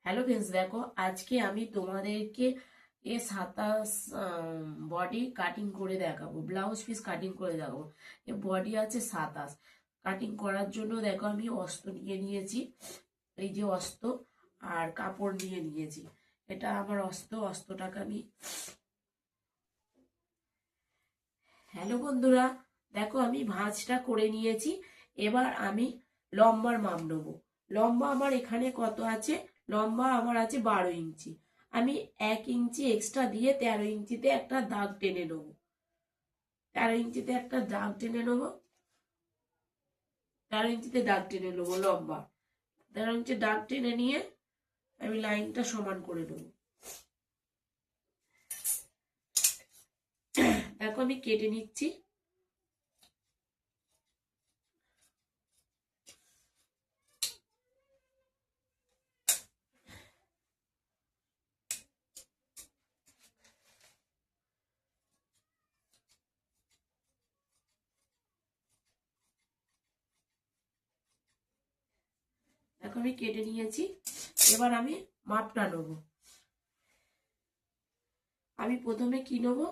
Hello friends, দেখো আজকে আমি তোমাদেরকে 27 বডি কাটিং করে দেখাবো, ব্লাউজ পিস কাটিং করে দেখাবো। বডি আছে 27। কাটিং করার জন্য দেখো আমি অস্ত্র নিয়ে নিয়েছি, এই যে অস্ত্র আর কাপড় নিয়ে নিয়েছি। এটা আমার অস্ত্রটাকে আমি হ্যালো বন্ধুরা, দেখো আমি ভাঁজটা করে নিয়েছি। এবার আমি লম্বার মাপ নেবো। লম্বা আমার এখানে কত আছে? লম্বা আমার আছে 12 ইঞ্চি। আমি 1 ইঞ্চি এক্সট্রা দিয়ে 13 ইঞ্চিতে একটা দাগ টেনে নেবো। 13 ইঞ্চিতে একটা দাগ টেনে নেবো। 13 ইঞ্চিতে দাগ টেনে নেবো লম্বা। 13 ইঞ্চি দাগ টেনে নিয়ে আমি লাইনটা সমান করে নেবো। দেখো আমি কেটে নিচ্ছি। দেখো আমি কেটে নিয়েছি। এবার আমি মাপটা নেবো। আমি প্রথমে কি নেবো?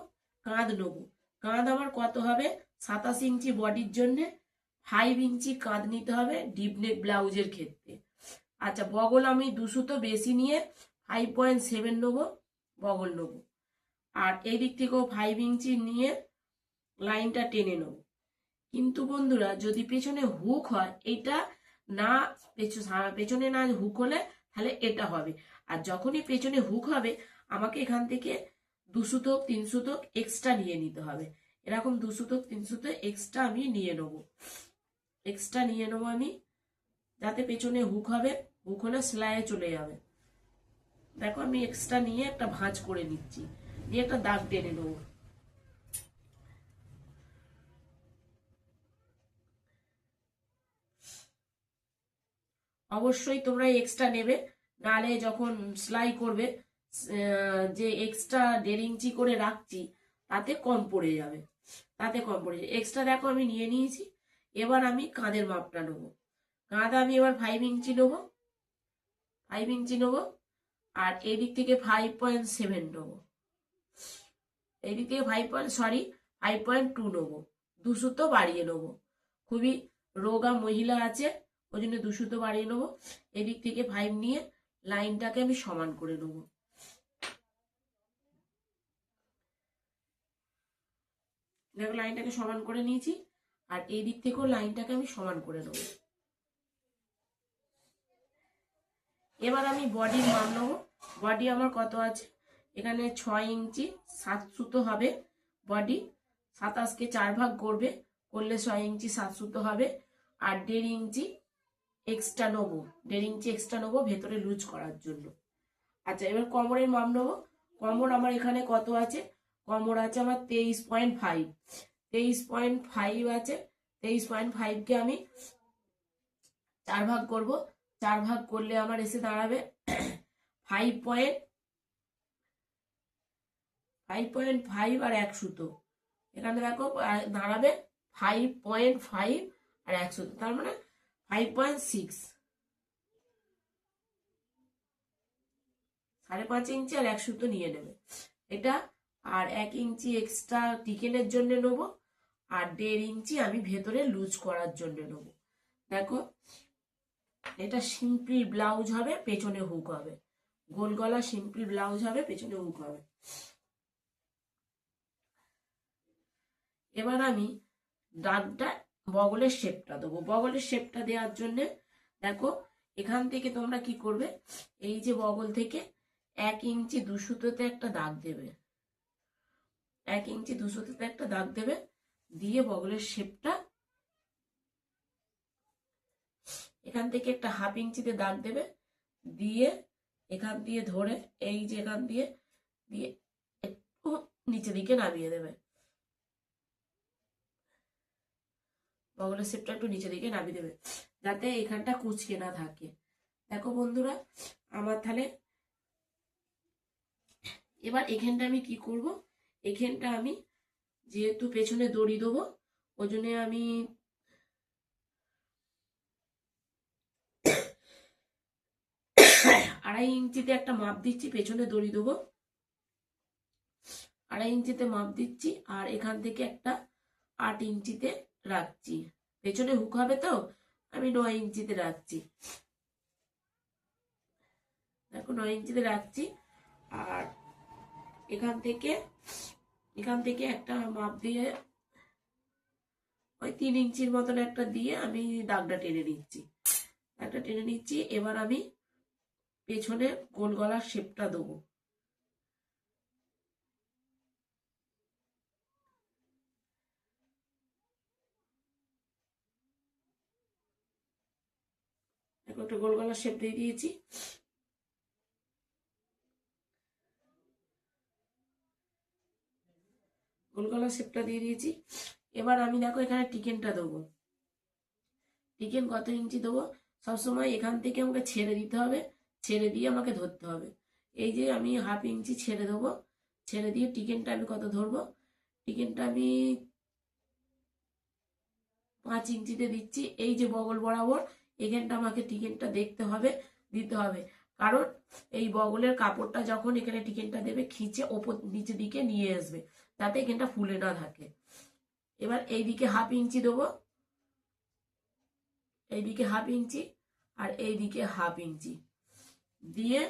কাঁধ নেবো। কাঁধ আমার কত হবে? 27 ইঞ্চি বডির জন্য 5 ইঞ্চি কাঁধ নিতে হবে ডিপ নেক ব্লাউজের ক্ষেত্রে। আচ্ছা, বগল আমি 2 সুতো বেশি নিয়ে 5.7 নেবো, বগল নেবো। আর এই দিক থেকেও 5 ইঞ্চি নিয়ে লাইনটা টেনে নেবো। কিন্তু বন্ধুরা, যদি পেছনে হুক হয়, এটা না পেছনে না হুক হলে তাহলে এটা হবে। আর যখনই পেছনে হুক হবে, আমাকে এখান থেকে 2 সুতো 3 সুতো এক্সট্রা নিয়ে নিতে হবে। এরকম 2 সুতো 3 সুতো এক্সট্রা আমি নিয়ে নেবো। আমি, যাতে পেছনে হুক হবে, হুক হলে সেলাইয়ে চলে যাবে। দেখো আমি এক্সট্রা নিয়ে একটা ভাঁজ করে নিচ্ছি, নিয়ে একটা দাগ টেনে নেবো। অবশ্যই তোমরা এক্সট্রা নেবে, নাহলে যখন সেলাই করবে যে এক্সট্রা 1.5 ইঞ্চি করে রাখছি তাতে কম পড়ে যাবে। এক্সট্রা দেখো আমি নিয়ে নিয়েছি। এবার আমি কাঁধের মাপটা নেবো। কাঁধ আমি এবার 5 ইঞ্চি নেবো। 5 ইঞ্চি নেবো। আর এই দিক থেকে 5.7 নেবো। এই দিক থেকে 5.2 নেবো। 2 সুতো বাড়িয়ে নেবো। খুবই রোগা মহিলা আছে, ওই জন্য 2 সুতো বাড়িয়ে নেবো। এদিক থেকে 5 নিয়ে লাইনটাকে আমি সমান করে নেবো। দেখো লাইনটাকে সমান করে নিয়েছি। আর এই দিক থেকেও লাইনটাকে আমি সমান করে নেবো। এবার আমি বডির মাপ নেবো। বডি আমার কত আছে? এখানে 6 ইঞ্চি 7 সুতো হবে বডি। 27কে 4 ভাগ করবে, করলে 6 ইঞ্চি 7 সুতো হবে। আর 1.5 ইঞ্চি এক্সট্রা নেবো। 1.5 ইঞ্চি এক্সট্রা নেবো ভেতরে লুজ করার জন্য। আচ্ছা, এবার কোমরের মাপ নেবো। কোমর আমার এখানে কত আছে? কোমর আছে আমার 23.5। 23.5 আছে। 23.5কে আমি 4 ভাগ করব। 4 ভাগ করলে আমার এসে দাঁড়াবে 5.5 আর 1 সুতো। এখানে দেখো দাঁড়াবে 5.5 আর 1 সুতো, তার মানে 5.6। 5.5 ইঞ্চি আর 1 সুতো নিয়ে নেবে এটা। আর 1 ইঞ্চি এক্সট্রা টিকেনের জন্য নেবো। আর 1.5 ইঞ্চি আমি ভেতরে লুজ করার জন্য নেবো। দেখো, এটা সিম্পল ব্লাউজ হবে, পেছনে হুক হবে। গোল গলা সিম্পল ব্লাউজ হবে, পেছনে হুক হবে। এবার আমি দাগটা বগলের শেপটা দেবো। বগলের শেপটা দেওয়ার জন্য দেখো, এখান থেকে তোমরা কি করবে? এই যে বগল থেকে 1 ইঞ্চি 2 সুতোতে একটা দাগ দেবে। 1 ইঞ্চি 2 সুতোতে একটা দাগ দেবে, দিয়ে বগলের শেপটা এখান থেকে একটা 1/2 ইঞ্চিতে দাগ দেবে, দিয়ে এখান দিয়ে ধরে এই যে এখান দিয়ে দিয়ে একটু নিচে দিকে নামিয়ে দেবে। বগলের শেপটা একটু নিচে দিকে নামিয়ে দেবে, যাতে এখানটা কুচকে না থাকে। দেখো বন্ধুরা, আমার তাহলে এবার এখানটা আমি কি করব? এখানটা আমি যেহেতু পেছনে দড়ি দেবো, ওই জন্য আমি 2.5 ইঞ্চিতে একটা মাপ দিচ্ছি, পেছনে দড়ি দেবো, 2.5 ইঞ্চিতে মাপ দিচ্ছি, আর এখান থেকে একটা 8 ইঞ্চিতে রাখছি। পেছনে হুক হবে তো, আমি 9 ইঞ্চিতে রাখছি। দেখো 9 ইঞ্চিতে রাখছি। আর এখান থেকে একটা মাপ দিয়ে ওই 3 ইঞ্চির মতন একটা দিয়ে আমি দাগটা টেনে নিচ্ছি। এবার আমি পেছনে গোল গলার শেপটা দেবো। একটা গোল গলার শেপ দিয়ে দিয়েছি। গোল গলার শেপটা দিয়ে দিয়েছি। এবার আমি দেখো এখানে টিকেনটা দেবো। টিকেন কত ইঞ্চি দেবো, সবসময় এখান থেকে আমাকে ছেড়ে দিতে হবে, ছেড়ে দিয়ে আমাকে ধরতে হবে। এই যে আমি 1/2 ইঞ্চি ছেড়ে দেবো, ছেড়ে দিয়ে টিকেনটা আমি কত ধরবো, টিকেনটা আমি 5 ইঞ্চিতে দিচ্ছি। এই যে বগল বরাবর এখানটা আমাকে টিকেনটা দেখতে হবে, দিতে হবে, কারণ এই বগলের কাপড়টা যখন এখানে টিকেনটা দেবে খিঁচে ওপর নিচের দিকে নিয়ে আসবে, যাতে এখানটা ফুলে না থাকে। এবার এইদিকে 1/2 ইঞ্চি দেবো, এইদিকে 1/2 ইঞ্চি, আর এইদিকে 1/2 ইঞ্চি দিয়ে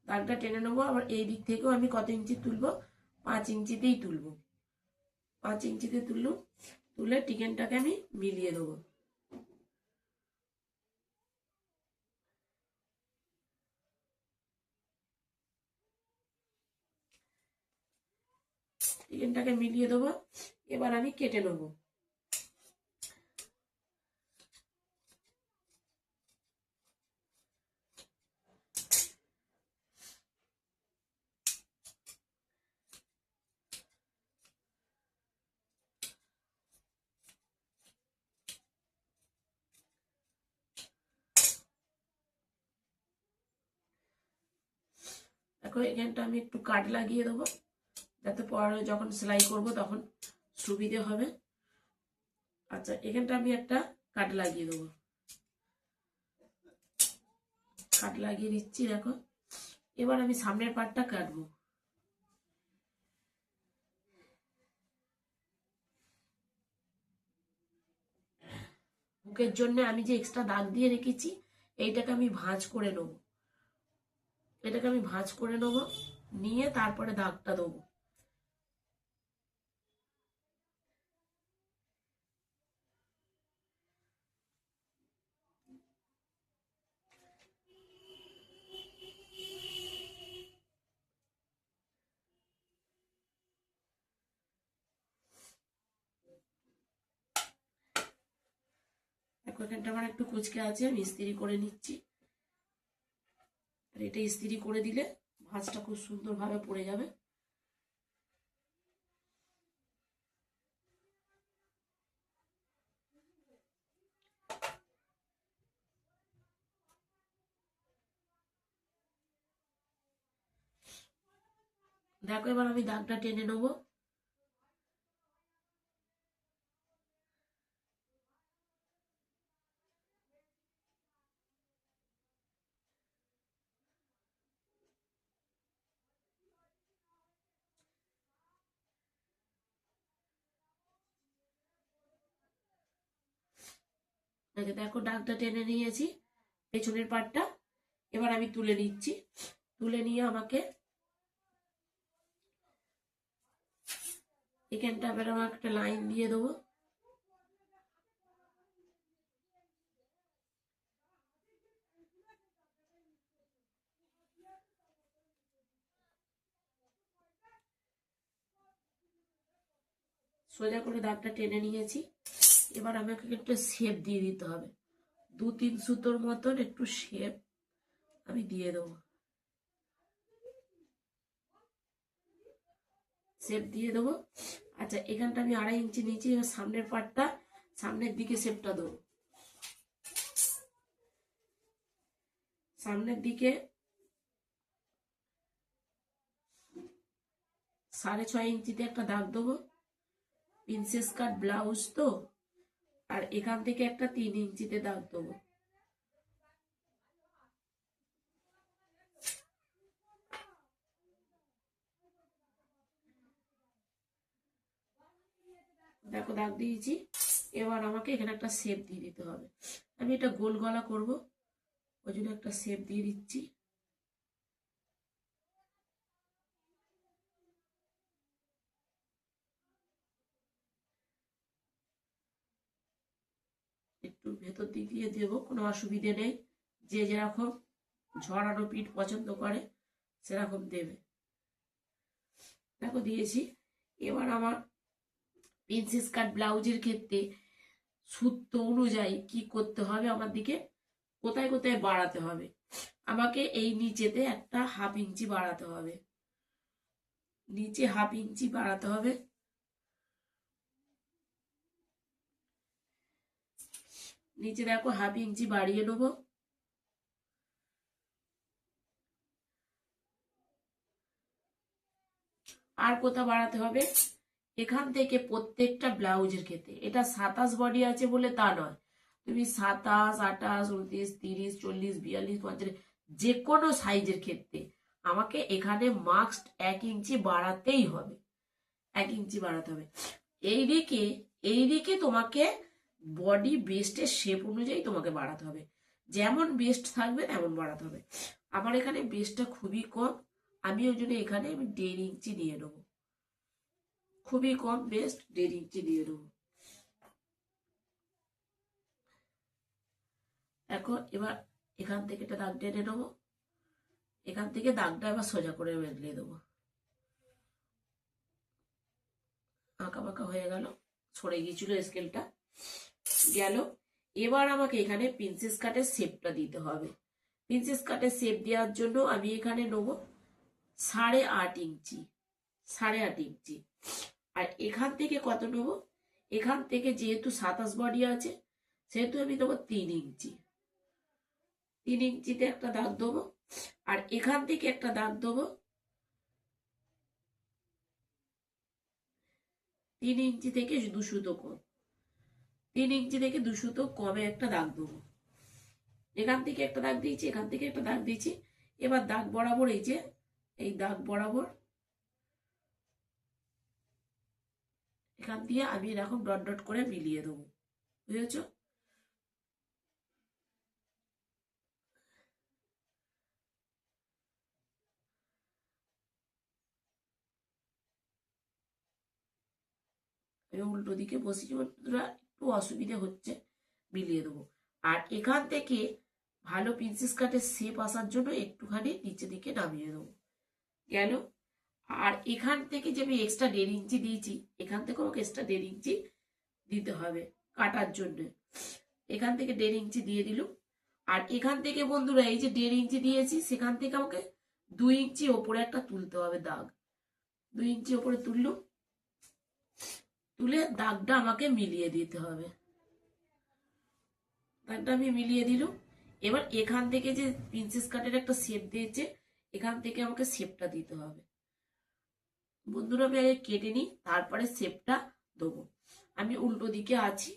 দাগটা টেনে নেবো। আবার এই দিক থেকেও আমি কত ইঞ্চি তুলবো, 5 ইঞ্চিতেই তুলবো। 5 ইঞ্চিতে তুলে টিকেনটাকে আমি মিলিয়ে দেবো। টিকেনটাকে মিলিয়ে দেবো। এবার আমি কেটে নেবো। দেখো এখানটা আমি একটু কাট লাগিয়ে দেবো, যাতে পরে যখন সেলাই করব তখন সুবিধে হবে। আচ্ছা, এখানটা আমি একটা কাট লাগিয়ে দেবো, কাট লাগিয়ে দিচ্ছি। দেখো এবার আমি সামনের পার্টটা কাটবো। হুকের জন্য আমি যে এক্সট্রা দাগ দিয়ে রেখেছি, এইটাকে আমি ভাঁজ করে নেবো, নিয়ে তারপরে দাগটা দেবো। এখানটা আমার একটু কুচকে আছে, আমি ইস্ত্রি করে নিচ্ছি। আর এটা ইস্ত্রি করে দিলে ভাঁজটা খুব সুন্দরভাবে পড়ে যাবে। দেখো এবার আমি দাগটা টেনে নেবো। দেখো দাগটা টেনে নিয়েছি পেছনের পাটটা। এবার আমি তুলে নিচ্ছি, তুলে নিয়ে আমাকে এখানটা আবার আমার একটা লাইন দিয়ে দেবো। সোজা করে দাগটা টেনে নিয়েছি। এবার আমাকে একটা শেপ দিয়ে দিতে হবে, 2-3 সুতোর মতন একটু শেপ আমি দিয়ে দেবো। আচ্ছা, এখানটা আমি 2.5 ইঞ্চি নিয়েছি। এবার সামনের পাটটা, সামনের দিকে শেপটা দেবো। সামনের দিকে 6.5 ইঞ্চিতে একটা দাগ দেবো। প্রিন্সেস কাট ব্লাউজ তো, আর এখান থেকে একটা 3 ইঞ্চিতে দাগ দেবো। দেখো দাগ দিয়েছি। এবার আমাকে এখানে একটা শেপ দিয়ে দিতে হবে। আমি এটা গোল গলা করব, ওই জন্য একটা শেপ দিয়ে দিচ্ছি। একটু ভেতর দিক দিয়ে দেবো, কোনো অসুবিধে নেই। যে যেরকম ঝরানো পিঠ পছন্দ করে সেরকম দেবে। দেখো দিয়েছি। এবার আমার প্রিন্সেস কাট ব্লাউজের ক্ষেত্রে সূত্র অনুযায়ী কি করতে হবে, আমার দিকে কোথায় কোথায় বাড়াতে হবে। আমাকে এই নিচেতে একটা 1/2 ইঞ্চি বাড়াতে হবে, নিচে 1/2 ইঞ্চি বাড়াতে হবে। নিচে দেখো 1/2 ইঞ্চি বাড়িয়ে নেবো। আর কোথাও বাড়াতে হবে, এখান থেকে প্রত্যেকটা ব্লাউজের ক্ষেত্রে, এটা 27 বডি আছে বলে তা নয়, তুমি 27, 28, 29, 30, 40, 42, 45 যে কোনো সাইজের ক্ষেত্রে আমাকে এখানে মাস্ট 1 ইঞ্চি বাড়াতেই হবে, 1 ইঞ্চি বাড়াতে হবে। এইদিকে তোমাকে বডি বেস্টের শেপ অনুযায়ী তোমাকে বাড়াতে হবে, যেমন বেস্ট থাকবে তেমন বাড়াতে হবে। আমার এখানে বেস্টটা খুবই কম, আমি ওই জন্য এখানে আমি 1.5 ইঞ্চি নিয়ে নেবো, খুবই কম বেস্ট, 1.5 ইঞ্চি দিয়ে দেবো। দেখো এবার এখান থেকে একটা দাগ টেনে নেবো, এখান থেকে দাগটা এবার সোজা করে বেরিয়ে দেবো। আঁকা বাঁকা হয়ে গেল, সরে গিয়েছিল স্কেলটা, গেল। এবার আমাকে এখানে প্রিন্সেস কাটের শেপটা দিতে হবে। প্রিন্সেস কাটের শেপ দেওয়ার জন্য আমি এখানে নেবো 8.5 ইঞ্চি, 8.5 ইঞ্চি। আর এখান থেকে কত নেবো, এখান থেকে যেহেতু 27 বডি আছে সেহেতু আমি দেবো 3 ইঞ্চি। 3 ইঞ্চিতে একটা দাগ দেবো, আর এখান থেকে একটা দাগ দেবো 3 ইঞ্চি থেকে 2 সুতো কম, 3 ইঞ্চি থেকে 2 সুতো কমে একটা দাগ দেবো। এখান থেকে একটা দাগ দিয়েছি, এখান থেকে একটা দাগ দিয়েছি। এবার দাগ বরাবর এই যে এই দাগ বরাবর এখান দিয়ে আমি এরকম ডট ডট করে মিলিয়ে দেবো, বুঝেছো? আমি উল্টো দিকে বসেছি বন্ধুরা, একটু অসুবিধা হচ্ছে, মিলিয়ে দেবো। আর এখান থেকে ভালো প্রিন্সেস কাটের শেপ আসার জন্য একটুখানি নিচে দিকে নামিয়ে দেবো, গেল। আর এখান থেকে যে আমি এক্সট্রা 1.5 ইঞ্চি দিয়েছি, এখান থেকে আমাকে এক্সট্রা 1.5 ইঞ্চি দিতে হবে কাটার জন্য। এখান থেকে 1.5 ইঞ্চি দিয়ে দিল। আর এখান থেকে বন্ধুরা এই যে 1.5 ইঞ্চি দিয়েছি, সেখান থেকে আমাকে 2 ইঞ্চি ওপরে একটা তুলতে হবে দাগ, 2 ইঞ্চি ওপরে তুললো, তুলে দাগটা আমাকে মিলিয়ে দিতে হবে। দাগটা আমি মিলিয়ে দিল। এবার এখান থেকে যে প্রিন্সেস কাটের একটা শেপ দিয়েছে, এখান থেকে আমাকে শেপটা দিতে হবে। বন্ধুরা আমি আগে কেটে নিই, তারপরে শেপটা দেবো। আমি উল্টো দিকে আছি।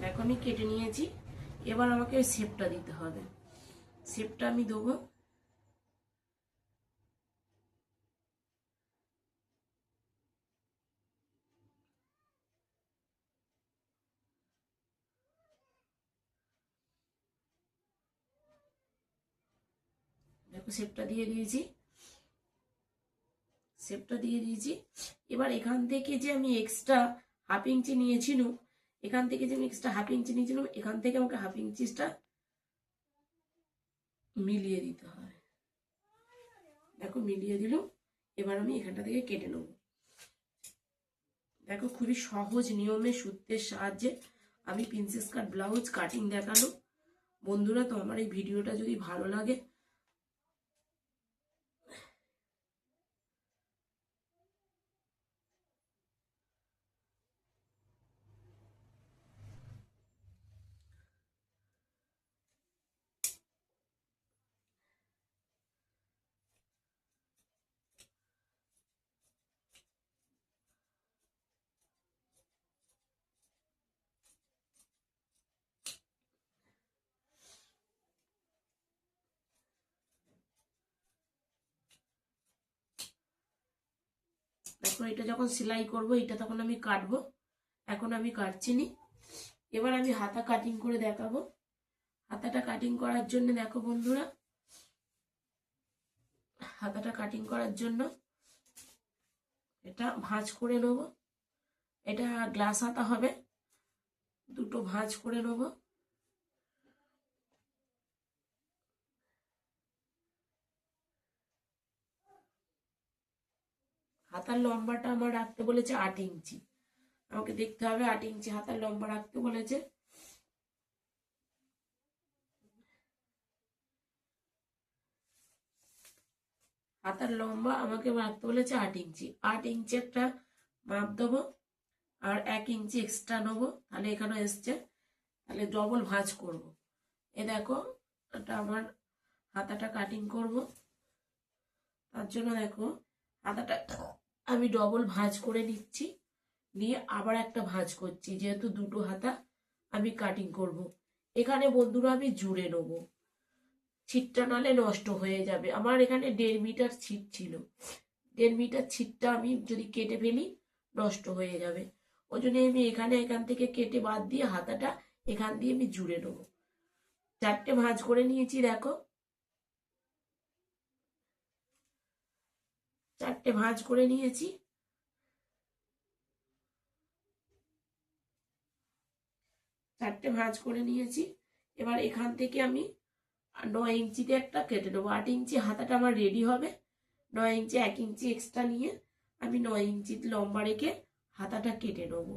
দেখো আমি কেটে নিয়েছি। এবার আমাকে শেপটা দিতে হবে, শেপটা আমি দেবো। দেখো শেপটা দিয়ে দিয়েছি, শেপটা দিয়ে দিয়েছি। এবার এখান থেকে যে আমি এক্সট্রা 1/2 ইঞ্চি নিয়েছিলাম, এখান থেকে যে আমি এক্সট্রা 1/2 ইঞ্চি নিয়েছিলাম, এখান থেকে আমাকে 1/2 ইঞ্চিটা মিলিয়ে দিতে হবে। দেখো মিলিয়ে দিল। এবার আমি এখানটা থেকে কেটে নেব। দেখো খুবই সহজ নিয়মে সূত্রের সাহায্যে আমি প্রিন্সেস কাট ব্লাউজ কাটিং দেখানো। বন্ধুরা, তো আমার এই ভিডিওটা যদি ভালো লাগে দেখো এটা যখন সেলাই করব এটা তখন আমি কাটবো, এখন আমি কাটছি নি। এবার আমি হাতা কাটিং করে দেখাবো। হাতাটা কাটিং করার জন্য দেখো বন্ধুরা, হাতাটা কাটিং করার জন্য এটা ভাঁজ করে নেব। এটা গ্লাস হাতা হবে, দুটো ভাঁজ করে নেব। হাতার লম্বাটা আমার রাখতে বলেছে 8 ইঞ্চি, আমাকে দেখতে হবে 8 ইঞ্চি হাতার লম্বা রাখতে বলেছে। হাতার লম্বা আমাকে রাখতে বলেছে 8 ইঞ্চি। 8 ইঞ্চি একটা মাপ দেবো, আর 1 ইঞ্চি এক্সট্রা নেবো, তাহলে এখানে এসছে, তাহলে ডবল ভাঁজ করব। এ দেখো এটা আমার হাতাটা কাটিং করব, তার জন্য দেখো হাতাটা আমি ডবল ভাঁজ করে নিচ্ছি, নিয়ে আবার একটা ভাঁজ করছি, যেহেতু দুটো হাতা আমি কাটিং করব। এখানে বন্ধুরা আমি জুড়ে নেবো, ছিটটা নালে নষ্ট হয়ে যাবে। আমার এখানে 1.5 মিটার ছিট ছিল, 1.5 মিটার ছিটটা আমি যদি কেটে ফেলি নষ্ট হয়ে যাবে। ওই জন্য আমি এখান থেকে কেটে বাদ দিয়ে হাতাটা এখান দিয়ে আমি জুড়ে নেবো। 4টে ভাঁজ করে নিয়েছি, দেখো 4টে ভাঁজ করে নিয়েছি। এবার এখান থেকে আমি 9 ইঞ্চিতে একটা কেটে নেবো। 8 ইঞ্চি হাতাটা আমার রেডি হবে। 9 ইঞ্চি 1 ইঞ্চি এক্সট্রা নিয়ে আমি 9 ইঞ্চি লম্বা রেখে হাতাটা কেটে নেবো।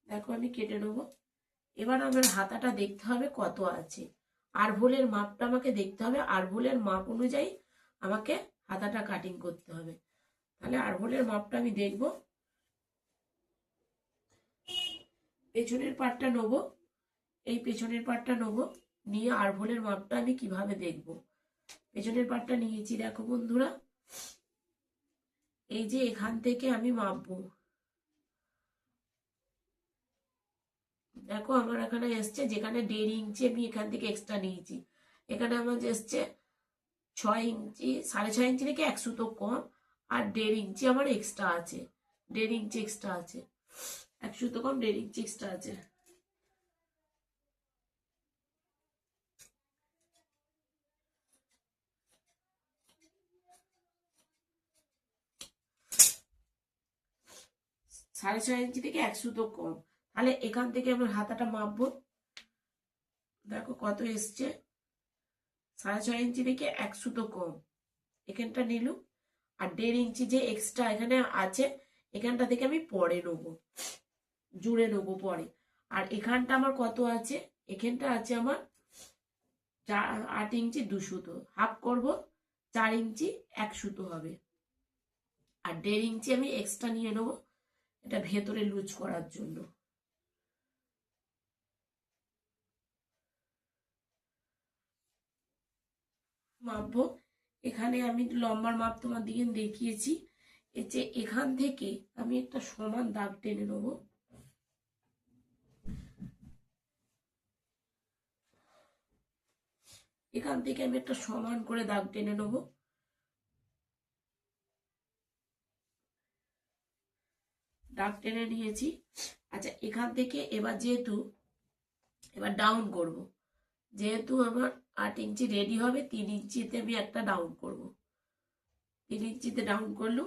দেখো আমি কেটে নেবো। এবার আমার হাতাটা দেখতে হবে কত আছে, আরভোলের মাপটা আমাকে দেখতে হবে। আরভোলের মাপ অনুযায়ী আমাকে হাতাটা কাটিং করতে হবে। তাহলে আরভোলের মাপটা আমি দেখব। পেছনের পাটটা নেবো, এই পেছনের পাটটা নেবো, নিয়ে আরভোলের মাপটা আমি কিভাবে দেখব। পেছনের পাটটা নিয়েছি, দেখো বন্ধুরা, এই যে এখান থেকে আমি মাপবো। দেখো আমার এখানে এসছে, যেখানে 1.5 ইঞ্চি আমি এখান থেকে এক্সট্রা নিয়েছি, এখানে আমার এসছে 6 ইঞ্চি, 6.5 ইঞ্চি থেকে 1 সুতো কম, আর 1.5 ইঞ্চি আমার এক্সট্রা আছে। 1.5 ইঞ্চি এক্সট্রা আছে, 1 সুতো কম, 1.5 ইঞ্চি এক্সট্রা আছে। সাড়ে 6 ইঞ্চি থেকে 1 সুতো কম, তাহলে এখান থেকে আমার হাতাটা মাপবো। দেখো কত এসছে, 6.5 ইঞ্চি থেকে 1 সুতো কম এখানটা নিলুম, আর 1.5 ইঞ্চি যে এক্সট্রা এখানে আছে এখানটা থেকে আমি পরে নেবো, জুড়ে নেবো পরে। আর এখানটা আমার কত আছে, এখানটা আছে আমার 8 ইঞ্চি 2 সুতো, হাফ করব, 4 ইঞ্চি 1 সুতো হবে। আর 1.5 ইঞ্চি আমি এক্সট্রা নিয়ে নেবো, এটা ভেতরে লুজ করার জন্য। মাপবো, এখানে আমি লম্বার মাপ তোমার দিকে দেখিয়েছি। এই যে এখান থেকে আমি একটা সমান দাগ টেনে নেবো, এখান থেকে আমি একটা সমান করে দাগ টেনে নেবো। দাগ টেনে নিয়েছি। আচ্ছা, এখান থেকে এবার যেহেতু এবার ডাউন করব। যেহেতু আমার 8 ইঞ্চি রেডি হবে, 3 ইঞ্চিতে আমি একটা ডাউন করব। 3 ইঞ্চিতে ডাউন করলো।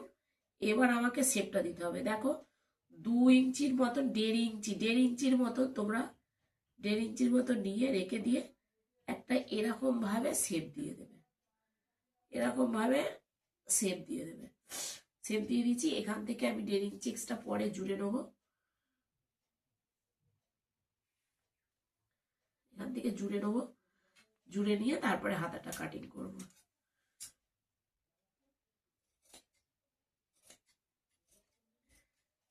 এবার আমাকে শেপটা দিতে হবে। দেখো 2 ইঞ্চির মতন, 1.5 ইঞ্চির মতন তোমরা 1.5 ইঞ্চির মতন নিয়ে রেখে দিয়ে একটা এরকম ভাবে শেপ দিয়ে দেবে। এরকম ভাবে শেপ দিয়ে দেবে। শেপ দিয়ে দিচ্ছি। এখান থেকে আমি 1.5 ইঞ্চি এক্সট্রা পরে জুড়ে নেবো। এখান থেকে জুড়ে নেবো। জুড়ে নিয়ে তারপরে হাতাটা কাটিং করব।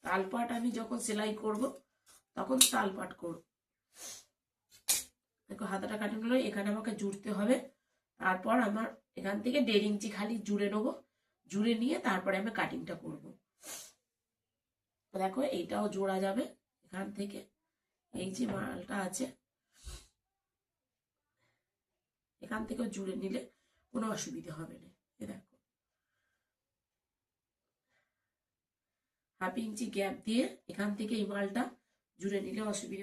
তালপাট আমি যখন সেলাই করব তখন তালপাট করব। দেখো হাতাটা কাটিং হলো, এখানে আমাকে জুড়তে হবে। তারপর আমার এখান থেকে 1.5 ইঞ্চি খালি জুড়ে নেবো। জুড়ে নিয়ে তারপরে আমি কাটিংটা করব। দেখো এইটাও জোড়া যাবে এখান থেকে। এই যে মালটা আছে এখান থেকেও জুড়ে নিলে কোনো অসুবিধা হবে না। দেখো 1/2 ইঞ্চি গ্যাপ দিয়ে এখান থেকে এই মালটা জুড়ে নিলে অসুবিধা